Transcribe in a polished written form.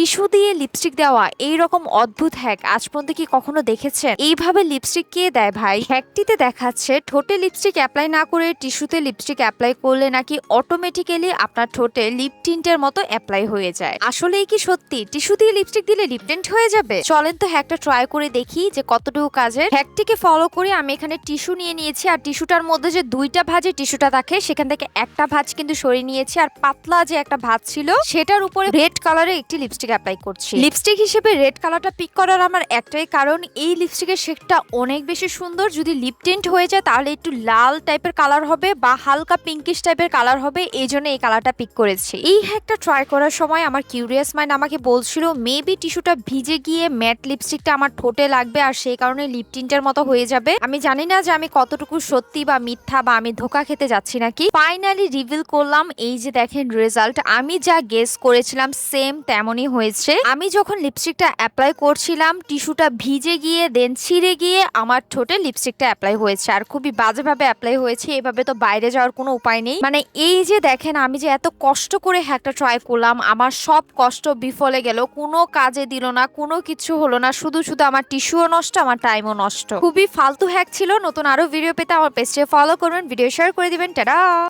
Tissue দিয়ে lipstick দেওয়া এইরকম অদ্ভুত হ্যাক আজ পর্যন্ত কি কখনো দেখেছেন? এইভাবে লিপস্টিক কে দেয় ভাই? হ্যাকটিতে দেখাচ্ছে ঠোঁটে লিপস্টিক অ্যাপ্লাই না করে টিস্যুতে লিপস্টিক অ্যাপ্লাই করলে নাকি অটোমেটিক্যালি আপনার ঠোঁটে লিপ টিন্টের মতো অ্যাপ্লাই হয়ে যায়। আসলেই কি সত্যি টিস্যু দিয়ে লিপস্টিক দিলে লিপ টিন্ট হয়ে যাবে? চলেন তো হ্যাকটা ট্রাই করে দেখি যে কতটুকু কাজের। হ্যাকটিকে ফলো করে আমি এখানে টিস্যু নিয়ে নিয়েছি, আর টিস্যুটার মধ্যে যে দুইটা ভাঁজে টিস্যুটা থাকে সেখান থেকে একটা ভাঁজ কিন্তু সরিয়ে নিয়েছি, আর পাতলা যে একটা ভাঁজ ছিল সেটার উপরে রেড কালারের একটি লিপস্টিক অ্যাপ্লাই করছি। লিপস্টিক হিসেবে রেড কালারটা পিক করার আমার একটাই কারণ, এই লিপস্টিকের শেডটা অনেক বেশি সুন্দর। যদি লিপ টিন্ট হয়ে যায় তাহলে একটু লাল টাইপের কালার হবে বা হালকা পিঙ্কিশ টাইপের কালার হবে, এই জন্য এই কালারটা পিক করেছি। এই হ্যাকটা ট্রাই করার সময় আমার কিউরিয়াস মাইন্ড আমাকে বলছিল মেবি টিস্যুটা ভিজে গিয়ে ম্যাট লিপস্টিকটা আমার ঠোঁটে লাগবে আর সেই কারণে লিপ টিন্টের মতো হয়ে যাবে। আমি জানি না যে আমি কতটুকু সত্যি বা মিথ্যা বা আমি ধোকা খেতে যাচ্ছি নাকি। ফাইনালি রিভিল করলাম, এই যে দেখেন রেজাল্ট। আমি যা গেস করেছিলাম সেম তেমনই হয়েছে। আমি যখন লিপস্টিকটা অ্যাপ্লাই করছিলাম টিস্যুটা ভিজে গিয়ে দেন ছিঁড়ে গিয়ে আমার ঠোঁটে লিপস্টিকটা অ্যাপ্লাই হয়েছে, আর খুবই বাজেভাবে অ্যাপ্লাই হয়েছে। এভাবে তো বাইরে যাওয়ার কোনো উপায় নেই। মানে এই যে দেখেন আমি যে এত কষ্ট করে হ্যাকটা ট্রাই করলাম, আমার সব কষ্ট বিফলে গেল, কোনো কাজে দিল না, কোনো কিছু হলো না, শুধু শুধু আমার টিস্যুও নষ্ট, আমার টাইমও নষ্ট। খুবই ফালতু হ্যাক ছিল। নতুন আরো ভিডিও পেতে আমার পেজে ফলো করবেন, ভিডিও শেয়ার করে দিবেন। টাটা।